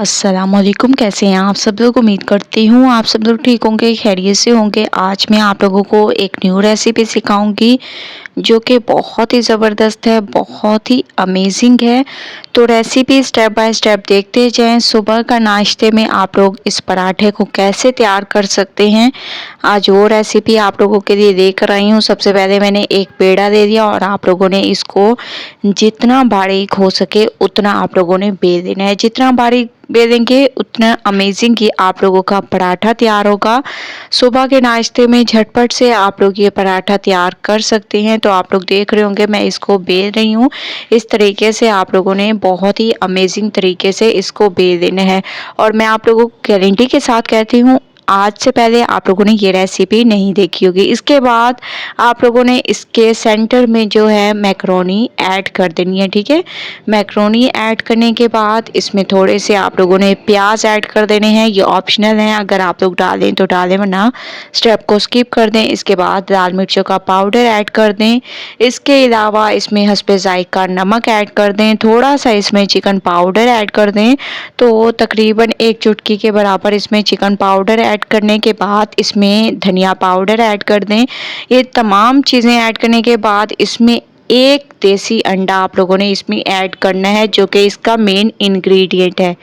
अस्सलामुअलैकुम, कैसे हैं आप सब लोग। उम्मीद करती हूँ आप सब लोग ठीक होंगे, खैरियत से होंगे। आज मैं आप लोगों को एक न्यू रेसिपी सिखाऊंगी जो कि बहुत ही ज़बरदस्त है, बहुत ही अमेजिंग है। तो रेसिपी स्टेप बाय स्टेप देखते जाएं। सुबह का नाश्ते में आप लोग इस पराठे को कैसे तैयार कर सकते हैं, आज वो रेसिपी आप लोगों के लिए लेकर आई हूँ। सबसे पहले मैंने एक पेड़ा ले लिया और आप लोगों ने इसको जितना बारीक हो सके उतना आप लोगों ने बेल देना है। जितना बारीक बेलेंगे उतना अमेजिंग ही आप लोगों का पराठा तैयार होगा। सुबह के नाश्ते में झटपट से आप लोग ये पराठा तैयार कर सकते हैं। तो आप लोग देख रहे होंगे मैं इसको बेल रही हूँ। इस तरीके से आप लोगों ने बहुत ही अमेजिंग तरीके से इसको बेल देना है। और मैं आप लोगों को गारंटी के साथ कहती हूँ, आज से पहले आप लोगों ने ये रेसिपी नहीं देखी होगी। इसके बाद आप लोगों ने इसके सेंटर में जो है मैक्रोनी ऐड कर देनी है, ठीक है। मैक्रोनी ऐड करने के बाद इसमें थोड़े से आप लोगों ने प्याज ऐड कर देने हैं। ये ऑप्शनल हैं, अगर आप लोग डालें तो डालें, वरना स्टेप को स्किप कर दें। इसके बाद लाल मिर्चों का पाउडर ऐड कर दें। इसके अलावा इसमें हस्बे जायका नमक ऐड कर दें। थोड़ा सा इसमें चिकन पाउडर ऐड कर दें। तो तकरीबन एक चुटकी के बराबर इसमें चिकन पाउडर ऐड करने के बाद इसमें धनिया पाउडर ऐड कर दें। ये तमाम चीज़ें ऐड करने के बाद इसमें एक देसी अंडा आप लोगों ने इसमें ऐड करना है, जो कि इसका मेन इंग्रेडिएंट है,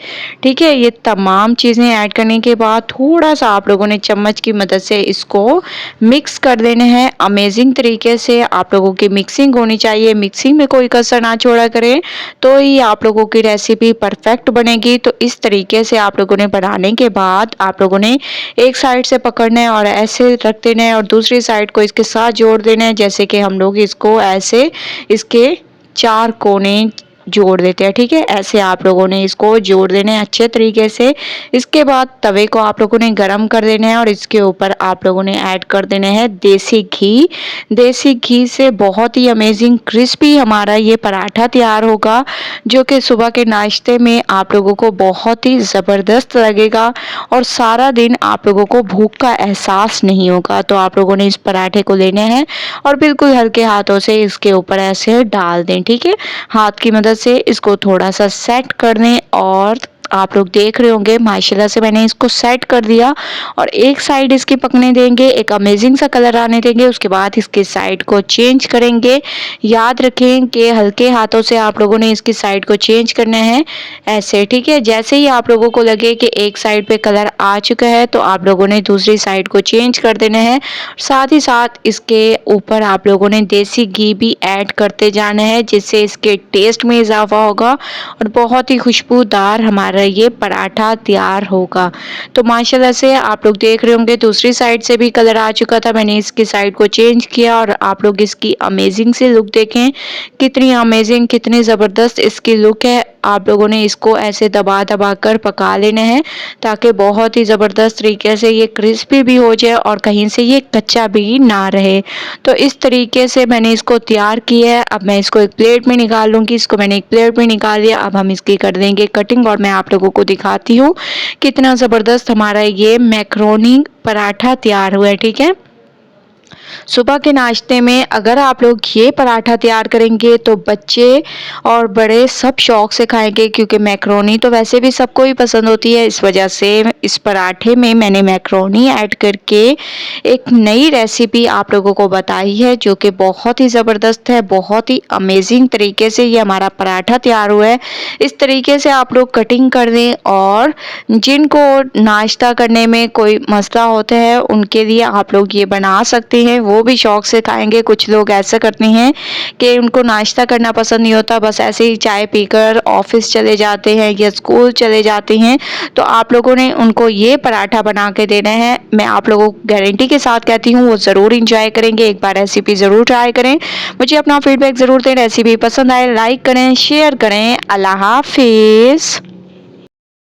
ठीक है। ये तमाम चीज़ें ऐड करने के बाद थोड़ा सा आप लोगों ने चम्मच की मदद से इसको मिक्स कर देना है। अमेजिंग तरीके से आप लोगों की मिक्सिंग होनी चाहिए। मिक्सिंग में कोई कसर ना छोड़ा करें, तो ही आप लोगों की रेसिपी परफेक्ट बनेगी। तो इस तरीके से आप लोगों ने बनाने के बाद आप लोगों ने एक साइड से पकड़ना है और ऐसे रख देना है और दूसरी साइड को इसके साथ जोड़ देना है, जैसे कि हम लोग इसको ऐसे इसके चार कोने जोड़ देते हैं, ठीक है। ऐसे आप लोगों ने इसको जोड़ देने हैं अच्छे तरीके से। इसके बाद तवे को आप लोगों ने गरम कर देना है और इसके ऊपर आप लोगों ने ऐड कर देना है देसी घी। देसी घी से बहुत ही अमेजिंग क्रिस्पी हमारा ये पराठा तैयार होगा, जो कि सुबह के नाश्ते में आप लोगों को बहुत ही ज़बरदस्त लगेगा और सारा दिन आप लोगों को भूख का एहसास नहीं होगा। तो आप लोगों ने इस पराठे को लेना है और बिल्कुल हल्के हाथों से इसके ऊपर ऐसे डाल दें, ठीक है। हाथ की मदद से इसको थोड़ा सा सेट कर दें और आप लोग देख रहे होंगे माशाल्लाह से मैंने इसको सेट कर दिया और एक साइड इसकी पकने देंगे, एक अमेजिंग सा कलर आने देंगे। उसके बाद इसकी साइड को चेंज करेंगे। याद रखें कि हल्के हाथों से आप लोगों ने इसकी साइड को चेंज करना है ऐसे, ठीक है। जैसे ही आप लोगों को लगे कि एक साइड पे कलर आ चुका है तो आप लोगों ने दूसरी साइड को चेंज कर देना है। साथ ही साथ इसके ऊपर आप लोगों ने देसी घी भी ऐड करते जाना है, जिससे इसके टेस्ट में इजाफा होगा और बहुत ही खुशबूदार हमारा ये पराठा तैयार होगा। तो माशाल्लाह से आप लोग देख रहे होंगे दूसरी साइड से भी कलर आ चुका था। मैंने इसकी साइड को चेंज किया और आप लोग इसकी अमेजिंग सी लुक देखें, कितनी अमेजिंग, कितनी ज़बरदस्त इसकी लुक है। आप लोगों ने इसको ऐसे दबा दबा कर पका लेना है ताकि बहुत ही ज़बरदस्त तरीके से ये क्रिस्पी भी हो जाए और कहीं से ये कच्चा भी ना रहे। तो इस तरीके से मैंने इसको तैयार किया है। अब मैं इसको एक प्लेट में निकाल लूँगी। इसको मैंने एक प्लेट में निकाल लिया। अब हम इसकी कर देंगे कटिंग और मैं आप लोगों को दिखाती हूँ कितना ज़बरदस्त हमारा ये मैक्रोनी पराठा तैयार हुआ है, ठीक है। सुबह के नाश्ते में अगर आप लोग ये पराठा तैयार करेंगे तो बच्चे और बड़े सब शौक से खाएंगे, क्योंकि मैक्रोनी तो वैसे भी सबको ही पसंद होती है। इस वजह से इस पराठे में मैंने मैक्रोनी ऐड करके एक नई रेसिपी आप लोगों को बताई है, जो कि बहुत ही ज़बरदस्त है। बहुत ही अमेजिंग तरीके से ये हमारा पराठा तैयार हुआ है। इस तरीके से आप लोग कटिंग कर दें और जिनको नाश्ता करने में कोई मसला होता है उनके लिए आप लोग ये बना सकते हैं, वो भी शौक से खाएंगे। कुछ लोग ऐसा करते हैं कि उनको नाश्ता करना पसंद नहीं होता, बस ऐसे ही चाय पीकर ऑफिस चले जाते हैं या स्कूल चले जाते हैं। तो आप लोगों ने उनको ये पराठा बना के देना है। मैं आप लोगों को गारंटी के साथ कहती हूँ वो ज़रूर इंजॉय करेंगे। एक बार रेसिपी ज़रूर ट्राई करें, मुझे अपना फीडबैक ज़रूर दें। रेसिपी पसंद आए लाइक करें, शेयर करें। अल्लाह हाफिज़।